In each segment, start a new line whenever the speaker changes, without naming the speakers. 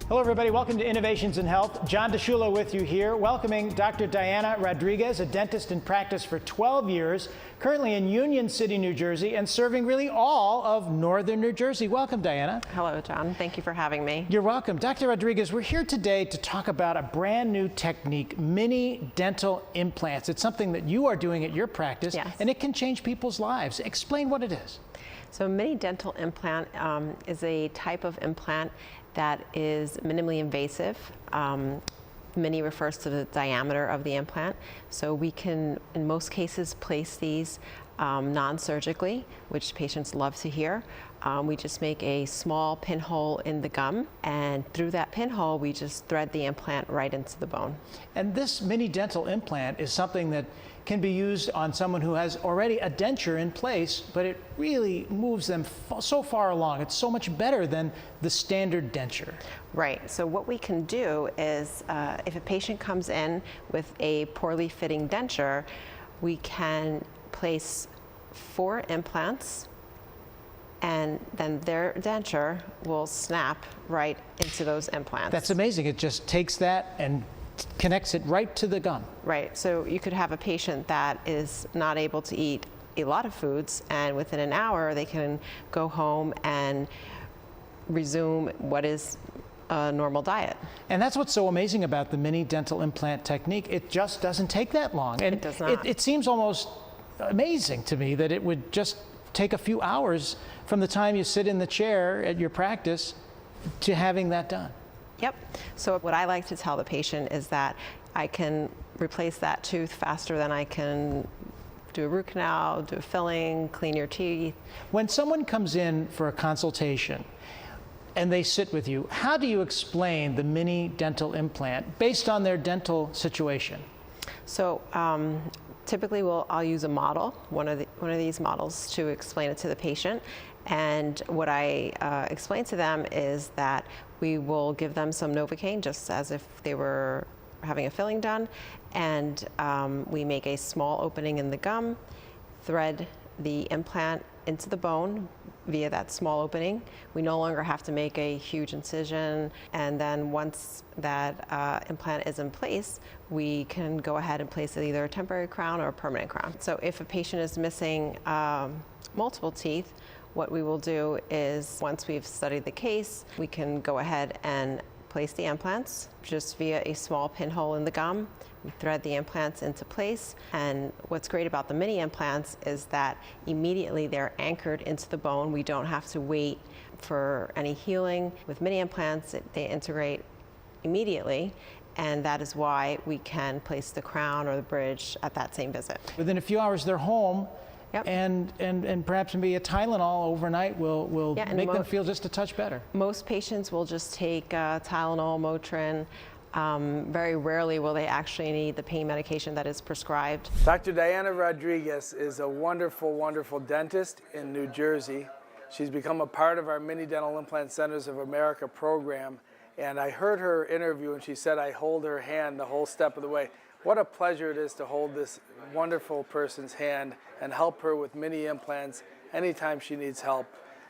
Hello, everybody. Welcome to Innovations in Health. John DeShula with you here, welcoming Dr. Diana Rodriguez, a dentist in practice for 12 years, currently in Union City, New Jersey, and serving really all of northern New Jersey. Welcome, Diana.
Hello, John. Thank you for having me.
You're welcome. Dr. Rodriguez, we're here today to talk about a brand new technique, mini dental implants. It's something that you are doing at your practice,
Yes.
and it can change people's lives. Explain what it is.
So a mini dental implant is a type of implant that is minimally invasive. Mini refers to the diameter of the implant. So we can, in most cases, place these non-surgically, which patients love to hear. We just make a small pinhole in the gum, and through that pinhole, we just thread the implant right into the bone.
And this mini dental implant is something that can be used on someone who has already a denture in place, but it really moves them so far along. It's so much better than the standard denture.
Right. So what we can do is, if a patient comes in with a poorly fitting denture, we can place 4 implants, and then their denture will snap right into those implants.
That's amazing. It just takes that and connects it right to the gum.
Right. So you could have a patient that is not able to eat a lot of foods, and within an hour they can go home and resume what is a normal diet.
And that's what's so amazing about the mini dental implant technique. It just doesn't take that long. And
it does not.
It seems almost amazing to me that it would just take a few hours from the time you sit in the chair at your practice to having that done.
Yep. So what I like to tell the patient is that I can replace that tooth faster than I can do a root canal, do a filling, clean your teeth.
When someone comes in for a consultation and they sit with you, how do you explain the mini dental implant based on their dental situation?
So typically I'll use a model, one of these models, to explain it to the patient. And what I explain to them is that we will give them some Novocaine just as if they were having a filling done, and we make a small opening in the gum, thread the implant into the bone via that small opening. We no longer have to make a huge incision, and then once that implant is in place, we can go ahead and place either a temporary crown or a permanent crown. So if a patient is missing multiple teeth, what we will do is, once we've studied the case, we can go ahead and place the implants just via a small pinhole in the gum. We thread the implants into place, and what's great about the mini implants is that immediately they're anchored into the bone. We don't have to wait for any healing. With mini implants, they integrate immediately, and that is why we can place the crown or the bridge at that same visit.
Within a few hours, they're home.
Yep.
And perhaps maybe a Tylenol overnight will make them feel just a touch better.
Most patients will just take Tylenol, Motrin. Very rarely will they actually need the pain medication that is prescribed.
Dr. Diana Rodriguez is a wonderful, wonderful dentist in New Jersey. She's become a part of our Mini Dental Implant Centers of America program. And I heard her interview, and she said, I hold her hand the whole step of the way. What a pleasure it is to hold this wonderful person's hand and help her with mini implants anytime she needs help.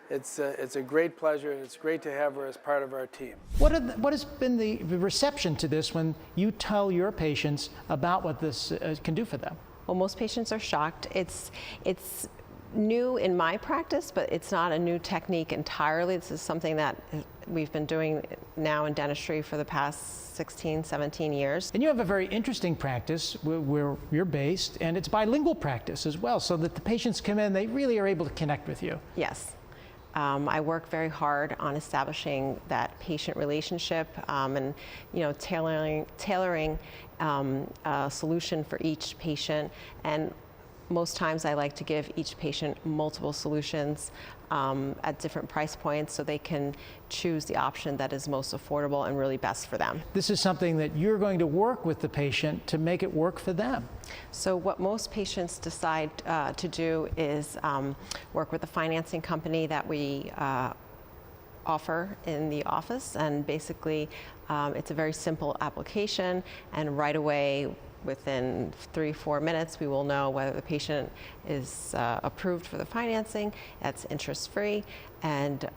It's a great pleasure, and it's great to have her as part of our team.
What has been the reception to this when you tell your patients about what this can do for them?
Well, most patients are shocked. It's new in my practice, but it's not a new technique entirely. This is something that we've been doing now in dentistry for the past 16, 17 years.
And you have a very interesting practice where you're based, and it's bilingual practice as well, so that the patients come in, they really are able to connect with you.
Yes. I work very hard on establishing that patient relationship and tailoring a solution for each patient. And most times I like to give each patient multiple solutions at different price points so they can choose the option that is most affordable and really best for them.
This is something that you're going to work with the patient to make it work for them.
So what most patients decide to do is work with a financing company that we offer in the office, and basically it's a very simple application, and right away within 3-4 minutes, we will know whether the patient is approved for the financing, that's interest-free, and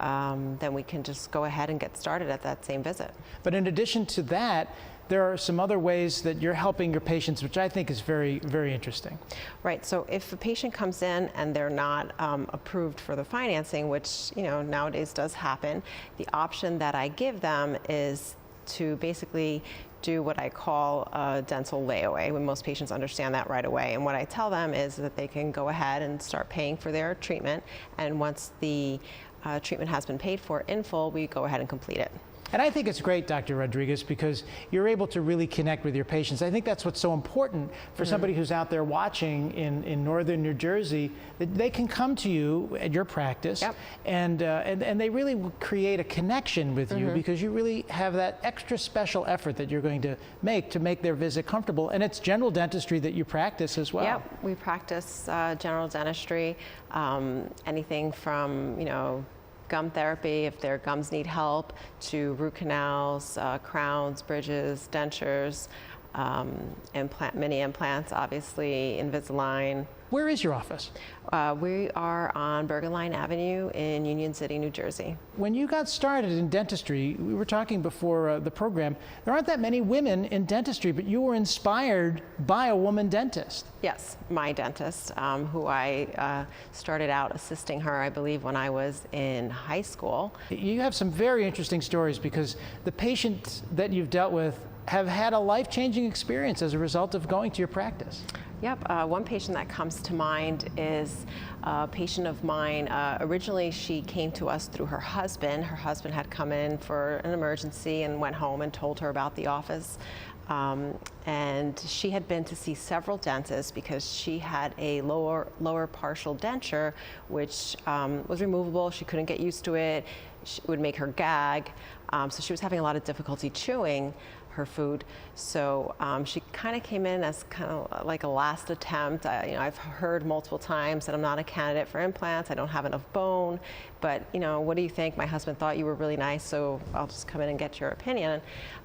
then we can just go ahead and get started at that same visit.
But in addition to that, there are some other ways that you're helping your patients, which I think is very, very interesting.
Right, so if a patient comes in and they're not approved for the financing, which nowadays does happen, the option that I give them is to basically do what I call a dental layaway, when most patients understand that right away. And what I tell them is that they can go ahead and start paying for their treatment, and once the treatment has been paid for in full, we go ahead and complete it.
And I think it's great, Dr. Rodriguez, because you're able to really connect with your patients. I think that's what's so important for somebody who's out there watching in northern New Jersey, that they can come to you at your practice,
Yep.
and they really create a connection with you, because you really have that extra special effort that you're going to make their visit comfortable. And it's general dentistry that you practice as well.
Yep, we practice general dentistry, anything from, gum therapy, if their gums need help, to root canals, crowns, bridges, dentures, mini implants, obviously, Invisalign.
Where is your office?
We are on Bergen Line Avenue in Union City, New Jersey.
When you got started in dentistry, we were talking before the program, there aren't that many women in dentistry, but you were inspired by a woman dentist.
Yes, my dentist, who I started out assisting her, I believe, when I was in high school.
You have some very interesting stories, because the patients that you've dealt with have had a life-changing experience as a result of going to your practice.
Yep, one patient that comes to mind is a patient of mine. Originally, she came to us through her husband. Her husband had come in for an emergency and went home and told her about the office. And she had been to see several dentists because she had a lower partial denture, which was removable. She couldn't get used to it. It would make her gag. So she was having a lot of difficulty chewing her food. So she kind of came in as kind of like a last attempt. I've heard multiple times that I'm not a candidate for implants. I don't have enough bone. But what do you think? My husband thought you were really nice, so I'll just come in and get your opinion.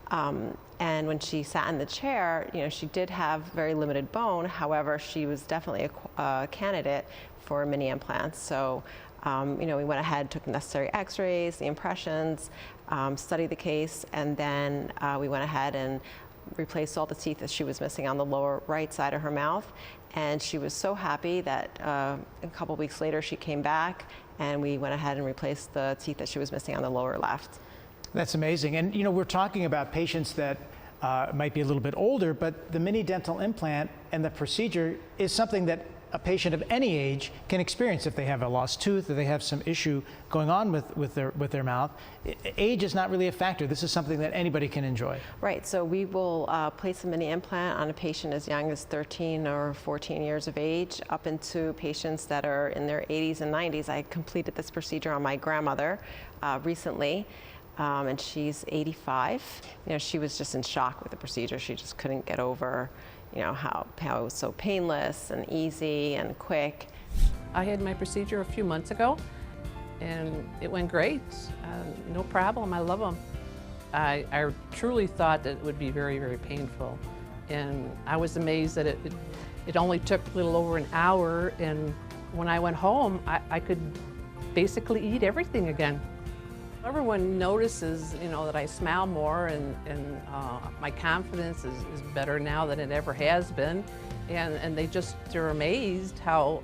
And when she sat in the chair, she did have very limited bone. However, she was definitely a candidate for mini implants. So we went ahead, took the necessary x-rays, the impressions, studied the case, and then we went ahead and replaced all the teeth that she was missing on the lower right side of her mouth. And she was so happy that a couple weeks later she came back, and we went ahead and replaced the teeth that she was missing on the lower left.
That's amazing. And we're talking about patients that might be a little bit older, but the mini dental implant and the procedure is something that a patient of any age can experience if they have a lost tooth or they have some issue going on with their mouth. Age is not really a factor. This is something that anybody can enjoy.
Right, so we will place a mini implant on a patient as young as 13 or 14 years of age, up into patients that are in their 80s and 90s. I completed this procedure on my grandmother recently. And she's 85. She was just in shock with the procedure. She just couldn't get over, how it was so painless and easy and quick.
I had my procedure a few months ago, and it went great. No problem. I love them. I truly thought that it would be very, very painful, and I was amazed that it only took a little over an hour. And when I went home, I could basically eat everything again. Everyone notices, that I smile more, and my confidence is better now than it ever has been, and they're amazed how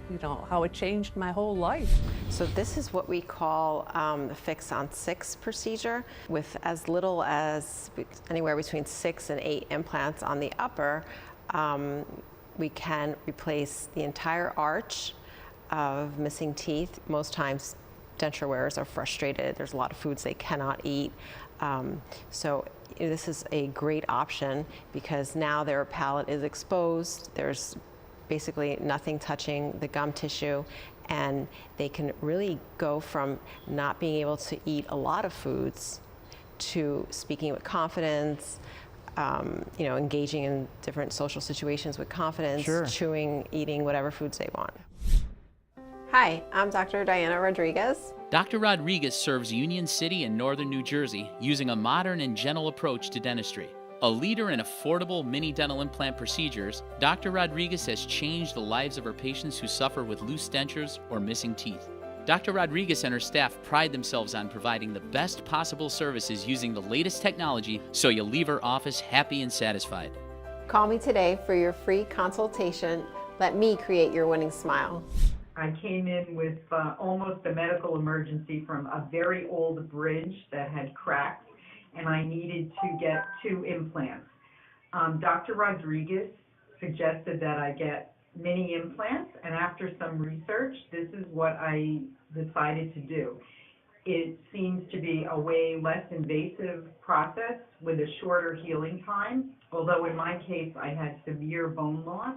it changed my whole life.
So this is what we call the Fix on 6 procedure, with as little as anywhere between 6 and 8 implants on the upper. We can replace the entire arch of missing teeth. Most times denture wearers are frustrated. There's a lot of foods they cannot eat. So this is a great option because now their palate is exposed. There's basically nothing touching the gum tissue, and they can really go from not being able to eat a lot of foods to speaking with confidence, engaging in different social situations with confidence,
Sure.
chewing, eating whatever foods they want. Hi, I'm Dr. Diana Rodriguez.
Dr. Rodriguez serves Union City and northern New Jersey using a modern and gentle approach to dentistry. A leader in affordable mini dental implant procedures, Dr. Rodriguez has changed the lives of her patients who suffer with loose dentures or missing teeth. Dr. Rodriguez and her staff pride themselves on providing the best possible services using the latest technology so you'll leave her office happy and satisfied.
Call me today for your free consultation. Let me create your winning smile.
I came in with almost a medical emergency from a very old bridge that had cracked, and I needed to get 2 implants. Dr. Rodriguez suggested that I get mini implants, and after some research, this is what I decided to do. It seems to be a way less invasive process with a shorter healing time, although in my case I had severe bone loss,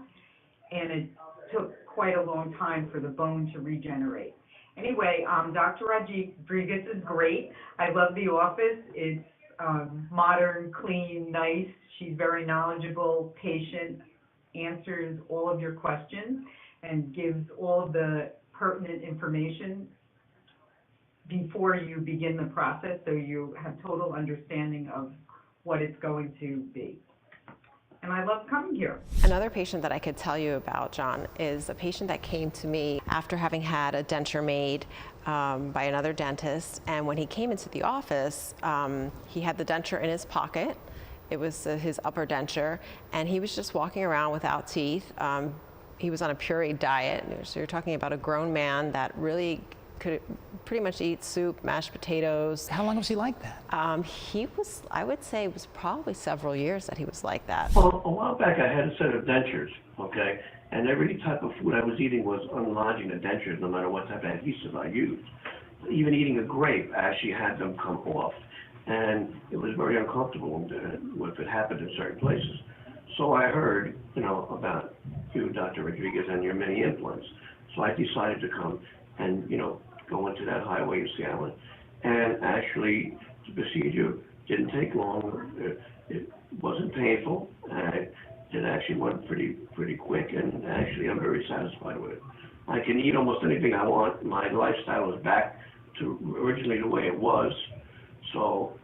and it took quite a long time for the bone to regenerate. Anyway, Dr. Rodriguez is great. I love the office. It's modern, clean, nice. She's very knowledgeable, patient, answers all of your questions, and gives all of the pertinent information before you begin the process, so you have total understanding of what it's going to be. And I love coming here.
Another patient that I could tell you about, John, is a patient that came to me after having had a denture made by another dentist. And when he came into the office, he had the denture in his pocket. It was his upper denture, and he was just walking around without teeth. He was on a pureed diet, so you're talking about a grown man that really could pretty much eat soup, mashed potatoes.
How long was he like that?
He was, I would say, it was probably several years that he was like that.
Well, a while back I had a set of dentures, okay, and every type of food I was eating was unlodging the dentures, no matter what type of adhesive I used. Even eating a grape, I actually had them come off, and it was very uncomfortable if it happened in certain places. So I heard, about you, Dr. Rodriguez, and your mini implants. So I decided to come and, go into that highway in Seattle. And actually, the procedure didn't take long. It wasn't painful. It actually went pretty quick, and actually I'm very satisfied with it. I can eat almost anything I want. My lifestyle is back to originally the way it was. So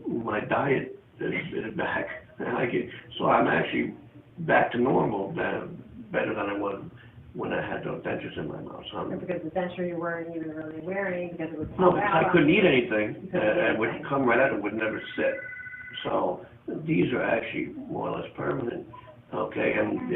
my diet is back. So I'm actually back to normal, better than I was when I had those dentures in my mouth. So
because the denture you weren't even really wearing, because it was
no, because I couldn't eat anything, and would come right out and would never sit. So these are actually more or less permanent, okay, and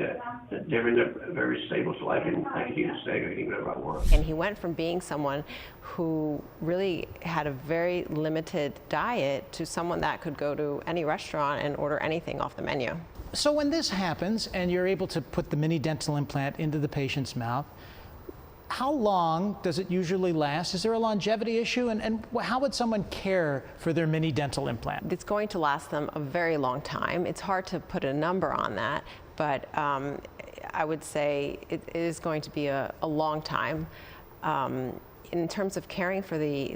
they're in there very stable, so I can eat a steak, I can eat whatever I want.
And he went from being someone who really had a very limited diet to someone that could go to any restaurant and order anything off the menu.
So when this happens and you're able to put the mini dental implant into the patient's mouth, how long does it usually last? Is there a longevity issue? And how would someone care for their mini dental implant?
It's going to last them a very long time. It's hard to put a number on that, but I would say it is going to be a long time. In terms of caring for the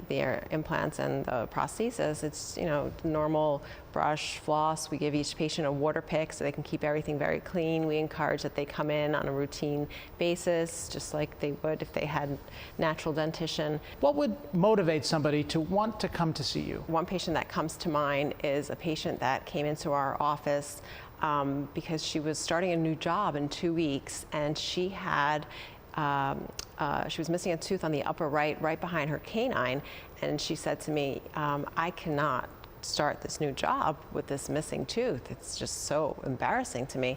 implants and the prosthesis, it's normal brush, floss. We give each patient a water pick so they can keep everything very clean. We encourage that they come in on a routine basis, just like they would if they had natural dentition.
What would motivate somebody to want to come to see you?
One patient that comes to mind is a patient that came into our office because she was starting a new job in 2 weeks, and she had she was missing a tooth on the upper right behind her canine, and she said to me, I cannot start this new job with this missing tooth. It's just so embarrassing to me.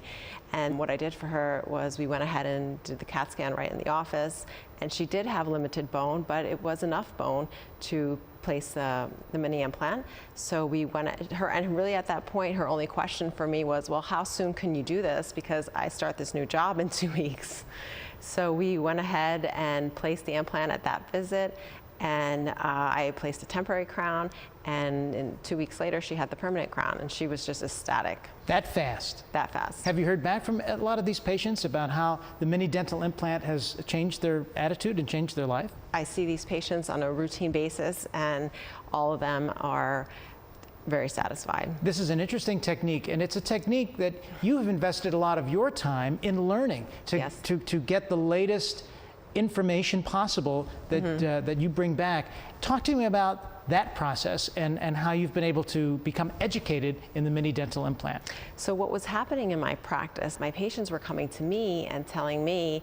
And what I did for her was we went ahead and did the CAT scan right in the office, and she did have limited bone, but it was enough bone to place the mini implant. So we went at her, and really at that point, her only question for me was, well, how soon can you do this? Because I start this new job in 2 weeks. So we went ahead and placed the implant at that visit, and I placed a temporary crown, and 2 weeks later she had the permanent crown, and she was just ecstatic.
That fast?
That fast.
Have you heard back from a lot of these patients about how the mini dental implant has changed their attitude and changed their life?
I see these patients on a routine basis, and all of them are very satisfied.
This is an interesting technique, and it's a technique that you have invested a lot of your time in learning to get the latest information possible that, that you bring back. Talk to me about that process and how you've been able to become educated in the mini dental implant.
So what was happening in my practice, my patients were coming to me and telling me,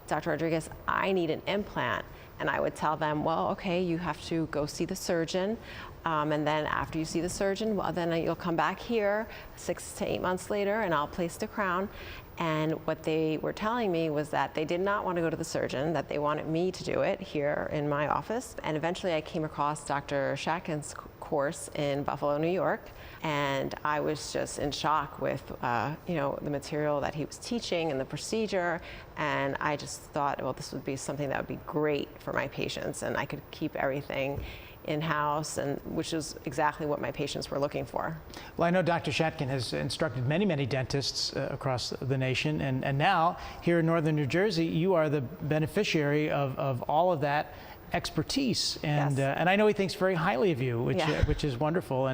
Dr. Rodriguez, I need an implant. And I would tell them, well, okay, you have to go see the surgeon. And then after you see the surgeon, well, then you'll come back here 6 to 8 months later and I'll place the crown. And what they were telling me was that they did not want to go to the surgeon, that they wanted me to do it here in my office. And eventually I came across Dr. Shatkin's course in Buffalo, New York. And I was just in shock with, the material that he was teaching and the procedure. And I just thought, well, this would be something that would be great for my patients, and I could keep everything in-house, and which is exactly what my patients were looking for.
Well, I know Dr. Shatkin has instructed many, many dentists across the nation, and now here in northern New Jersey, you are the beneficiary of all of that expertise, and
Yes.
And I know he thinks very highly of you, which is wonderful,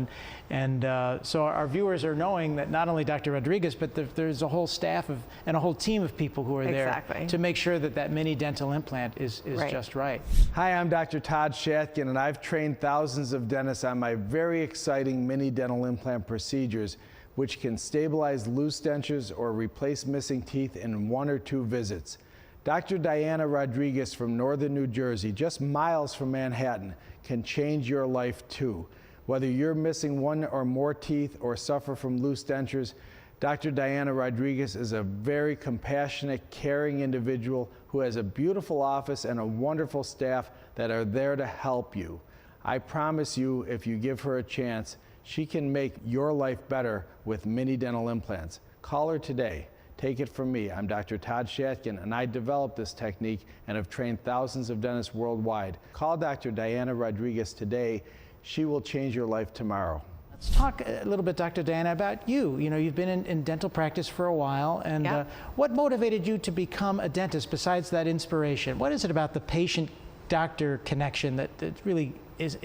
and so our viewers are knowing that not only Dr. Rodriguez, but there's a whole staff and a whole team of people who are there
Exactly.
to make sure that that mini dental implant is
Right.
just right.
Hi, I'm Dr. Todd Shatkin, and I've trained thousands of dentists on my very exciting mini dental implant procedures, which can stabilize loose dentures or replace missing teeth in 1 or 2 visits. Dr. Diana Rodriguez from northern New Jersey, just miles from Manhattan, can change your life too. Whether you're missing 1 or more teeth or suffer from loose dentures, Dr. Diana Rodriguez is a very compassionate, caring individual who has a beautiful office and a wonderful staff that are there to help you. I promise you, if you give her a chance, she can make your life better with mini dental implants. Call her today. Take it from me. I'm Dr. Todd Shatkin, and I developed this technique and have trained thousands of dentists worldwide. Call Dr. Diana Rodriguez today. She will change your life tomorrow.
Let's talk a little bit, Dr. Diana, about you. You know, you've been in dental practice for a while, and
Yeah.
What motivated you to become a dentist besides that inspiration? What is it about the patient-doctor connection that really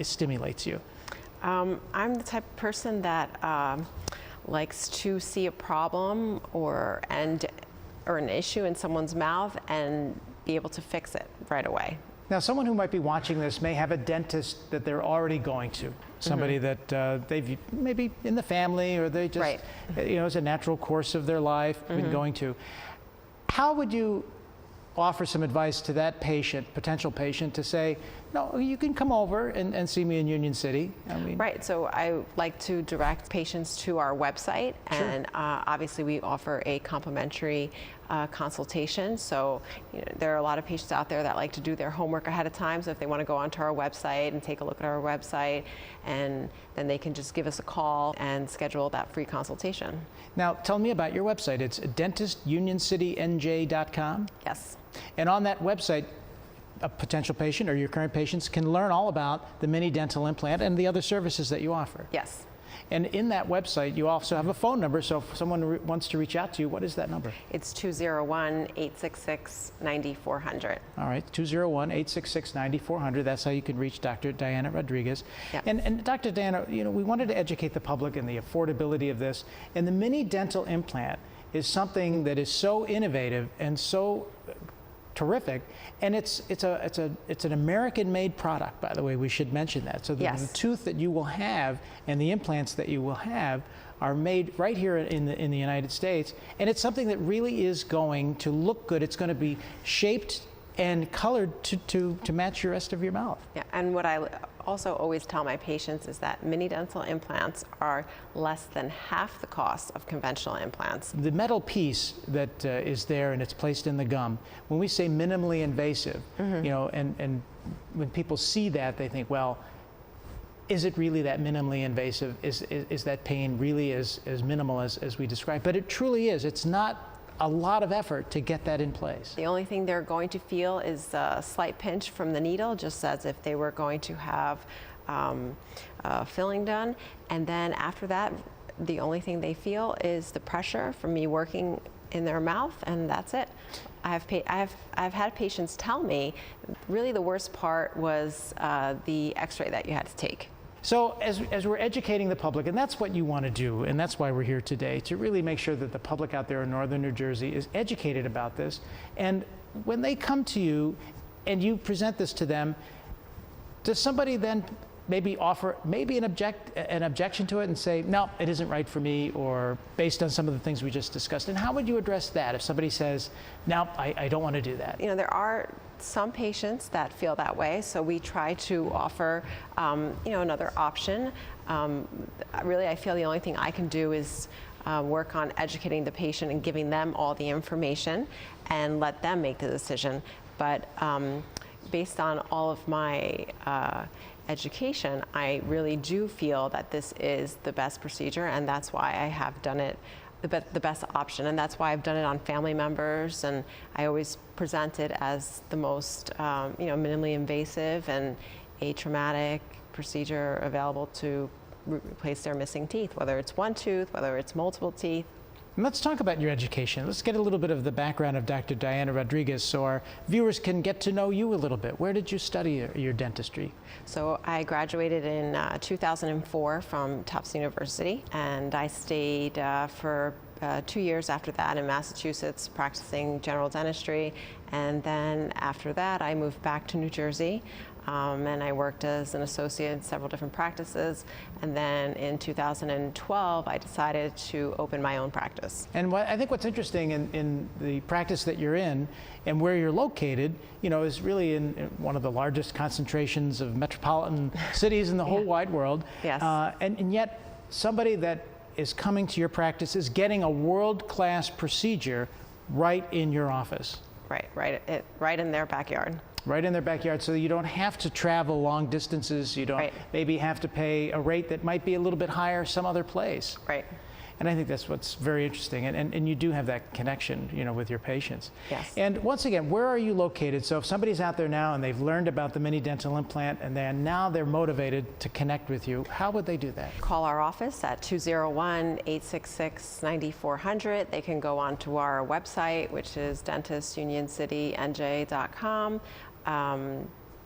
stimulates you?
I'm the type of person that likes to see a problem or an issue in someone's mouth and be able to fix it right away.
Now, someone who might be watching this may have a dentist that they're already going to, somebody that they've maybe in the family, or they just,
Right.
It's a natural course of their life, been going to. How would you offer some advice to that patient, potential patient, to say, no, you can come over and see me in Union City? I mean,
Right, so I like to direct patients to our website, and obviously we offer a complimentary consultation. So there are a lot of patients out there that like to do their homework ahead of time, so if they want to go onto our website and take a look at our website, and then they can just give us a call and schedule that free consultation.
Now, tell me about your website. It's dentistUnionCityNJ.com.
Yes.
And on that website, a potential patient or your current patients can learn all about the mini dental implant and the other services that you offer.
Yes.
And in that website, you also have a phone number. So if someone wants to reach out to you, what is that number?
It's 201-866-9400.
All right, 201-866-9400. That's how you can reach Dr. Diana Rodriguez.
Yep.
And Dr. Diana, we wanted to educate the public in the affordability of this. And the mini dental implant is something that is so innovative and so terrific, and it's an American-made product, by the way. We should mention that. So the tooth that you will have and the implants that you will have are made right here in the United States, and it's something that really is going to look good. It's going to be shaped and colored to match the rest of your mouth.
Yeah, and what I also always tell my patients is that mini dental implants are less than half the cost of conventional implants.
The metal piece that is there and it's placed in the gum, when we say minimally invasive, and when people see that, they think, well, is it really that minimally invasive? Is that pain really as minimal as we describe? But it truly is. It's not a lot of effort to get that in place.
The only thing they're going to feel is a slight pinch from the needle, just as if they were going to have filling done. And then after that, the only thing they feel is the pressure from me working in their mouth, and that's it. I've had patients tell me, really the worst part was the x-ray that you had to take.
So as we're educating the public, and that's what you want to do, and that's why we're here today, to really make sure that the public out there in northern New Jersey is educated about this. And when they come to you and you present this to them, does somebody then maybe offer an objection to it and say, no, it isn't right for me, or based on some of the things we just discussed? And how would you address that if somebody says, no, I don't want to do that?
You know, there are some patients that feel that way, so we try to offer, another option. Really, I feel the only thing I can do is work on educating the patient and giving them all the information and let them make the decision. But based on all of my education, I really do feel that this is the best procedure, and that's why I have done it the best option, and that's why I've done it on family members, and I always present it as the most minimally invasive and atraumatic procedure available to replace their missing teeth, whether it's one tooth, whether it's multiple teeth.
And let's talk about your education. Let's get a little bit of the background of Dr. Diana Rodriguez so our viewers can get to know you a little bit. Where did you study your dentistry?
So I graduated in 2004 from Tufts University, and I stayed for 2 years after that in Massachusetts practicing general dentistry. And then after that, I moved back to New Jersey. And I worked as an associate in several different practices. And then in 2012, I decided to open my own practice.
And I think what's interesting in the practice that you're in and where you're located, is really in one of the largest concentrations of metropolitan cities in the whole wide world.
Yes.
And yet somebody that is coming to your practice is getting a world-class procedure right in your office.
Right in their backyard.
Right in their backyard, so you don't have to travel long distances. You don't maybe have to pay a rate that might be a little bit higher some other place.
Right.
And I think that's what's very interesting. And you do have that connection, with your patients.
Yes.
And once again, where are you located? So if somebody's out there now and they've learned about the mini dental implant and now they're motivated to connect with you, how would they do that?
Call our office at 201-866-9400. They can go onto our website, which is dentistunioncitynj.com.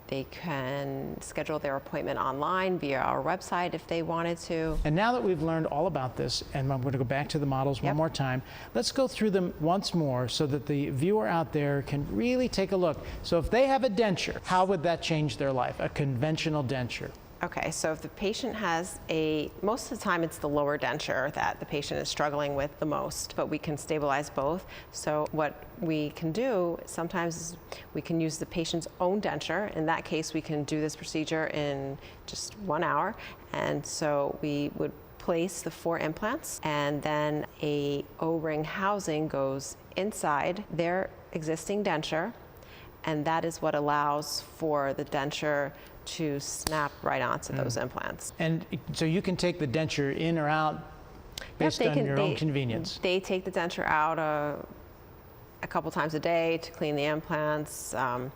They can schedule their appointment online via our website if they wanted to.
And now that we've learned all about this, and I'm going to go back to the models one more time, let's go through them once more so that the viewer out there can really take a look. So if they have a denture, how would that change their life, a conventional denture?
Okay, so if the patient has most of the time it's the lower denture that the patient is struggling with the most, but we can stabilize both. So what we can do, sometimes we can use the patient's own denture. In that case, we can do this procedure in just 1 hour. And so we would place the 4 implants, and then a O-ring housing goes inside their existing denture, and that is what allows for the denture to snap right onto those implants.
And so you can take the denture in or out based on your own convenience.
They take the denture out a couple times a day to clean the implants. A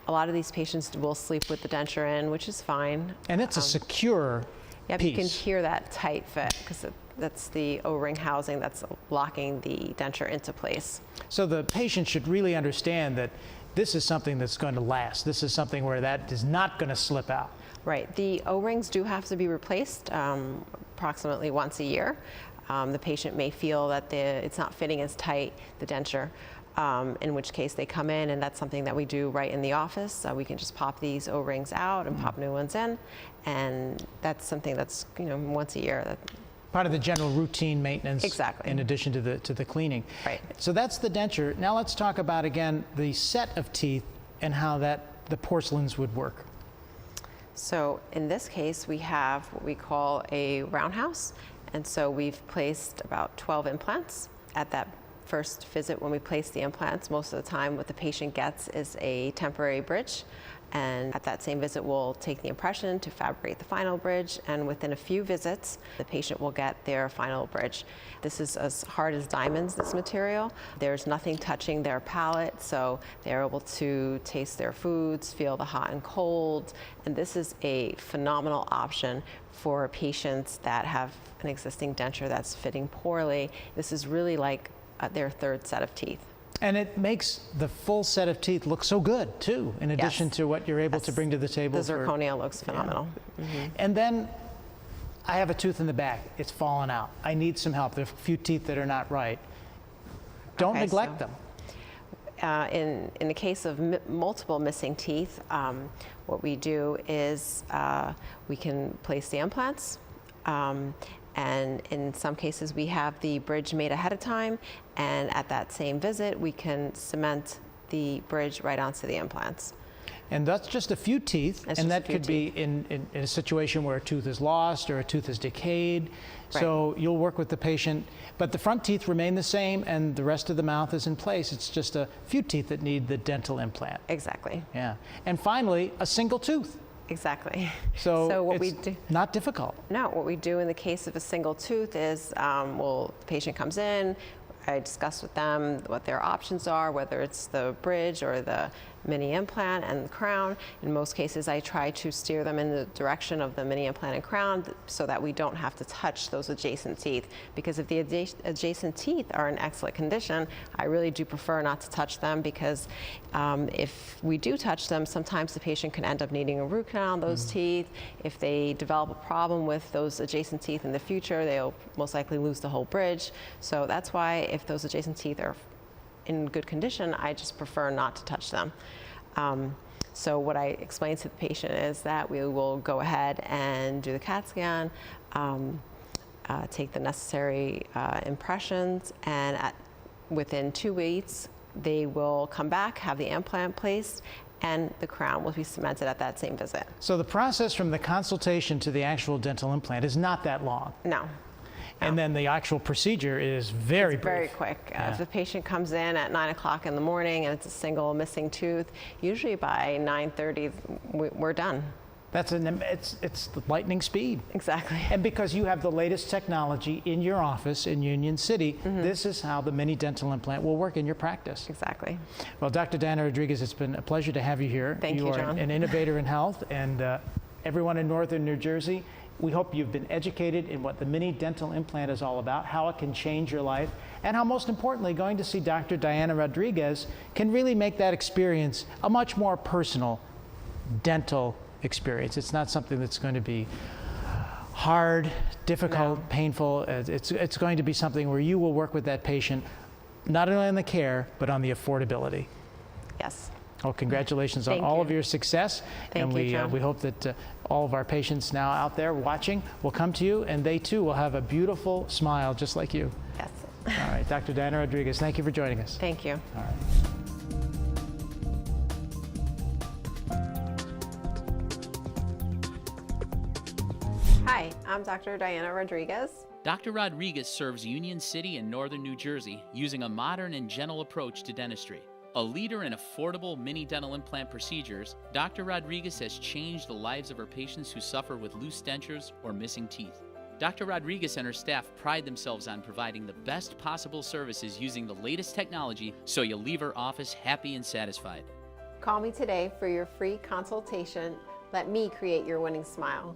lot of these patients will sleep with the denture in, which is fine.
And it's a secure piece.
You can hear that tight fit because that's the O-ring housing that's locking the denture into place.
So the patient should really understand that this is something that's going to last. This is something where that is not going to slip out.
Right. The O-rings do have to be replaced approximately once a year. The patient may feel that it's not fitting as tight, the denture, in which case they come in, and that's something that we do right in the office. We can just pop these O-rings out and pop new ones in, and that's something that's once a year.
Part of the general routine maintenance.
Exactly.
In addition to the cleaning.
Right.
So that's the denture. Now let's talk about again the set of teeth and how the porcelains would work.
So in this case, we have what we call a roundhouse, and so we've placed about 12 implants. At that first visit, when we place the implants, most of the time what the patient gets is a temporary bridge. And at that same visit, we'll take the impression to fabricate the final bridge, and within a few visits, the patient will get their final bridge. This is as hard as diamonds, this material. There's nothing touching their palate, so they're able to taste their foods, feel the hot and cold, and this is a phenomenal option for patients that have an existing denture that's fitting poorly. This is really like their third set of teeth.
And it makes the full set of teeth look so good, too, in addition to what you're able to bring to the table.
The zirconia looks phenomenal.
Yeah. Mm-hmm. And then I have a tooth in the back. It's fallen out. I need some help. There are a few teeth that are not right. Don't neglect them.
in the case of multiple missing teeth, what we do is we can place the implants. And in some cases, we have the bridge made ahead of time, and at that same visit, we can cement the bridge right onto the implants.
And that's just a few teeth,
That's
and
just a
that
few
could be in a situation where a tooth is lost or a tooth is decayed.
Right.
So you'll work with the patient, but the front teeth remain the same and the rest of the mouth is in place. It's just a few teeth that need the dental implant.
Exactly.
Yeah. And finally, a single tooth.
Exactly.
So,
what
it's
we do.
not difficult.
No, what we do in the case of a single tooth is, the patient comes in, I discuss with them what their options are, whether it's the bridge or the mini implant and the crown. In most cases, I try to steer them in the direction of the mini implant and crown so that we don't have to touch those adjacent teeth. Because if the adjacent teeth are in excellent condition, I really do prefer not to touch them, because if we do touch them, sometimes the patient can end up needing a root canal on those teeth. If they develop a problem with those adjacent teeth in the future, they'll most likely lose the whole bridge. So that's why if those adjacent teeth are in good condition, I just prefer not to touch them. So what I explain to the patient is that we will go ahead and do the CAT scan, take the necessary impressions, and within 2 weeks, they will come back, have the implant placed, and the crown will be cemented at that same visit.
So the process from the consultation to the actual dental implant is not that long.
No.
And then the actual procedure is very brief.
Very quick. If the patient comes in at 9 o'clock in the morning and it's a single missing tooth, usually by 9:30 we're done.
It's lightning speed.
Exactly.
And because you have the latest technology in your office in Union City, this is how the mini dental implant will work in your practice.
Exactly.
Well, Dr. Diana Rodriguez, it's been a pleasure to have you here.
Thank you,
You are
John.
an innovator in health, and everyone in northern New Jersey, we hope you've been educated in what the mini dental implant is all about, how it can change your life, and how, most importantly, going to see Dr. Diana Rodriguez can really make that experience a much more personal dental experience. It's not something that's going to be hard, difficult, painful. It's going to be something where you will work with that patient not only on the care, but on the affordability.
Yes.
Well, congratulations on
Thank
all
you.
of your success.
Thank
and
you, John.
we hope that all of our patients now out there watching will come to you, and they too will have a beautiful smile just like you.
Yes.
All right, Dr. Diana Rodriguez, thank you for joining us.
Thank you.
All right.
Hi, I'm Dr. Diana Rodriguez.
Dr. Rodriguez serves Union City and northern New Jersey using a modern and gentle approach to dentistry. A leader in affordable mini dental implant procedures, Dr. Rodriguez has changed the lives of her patients who suffer with loose dentures or missing teeth. Dr. Rodriguez and her staff pride themselves on providing the best possible services using the latest technology, so you'll leave her office happy and satisfied.
Call me today for your free consultation. Let me create your winning smile.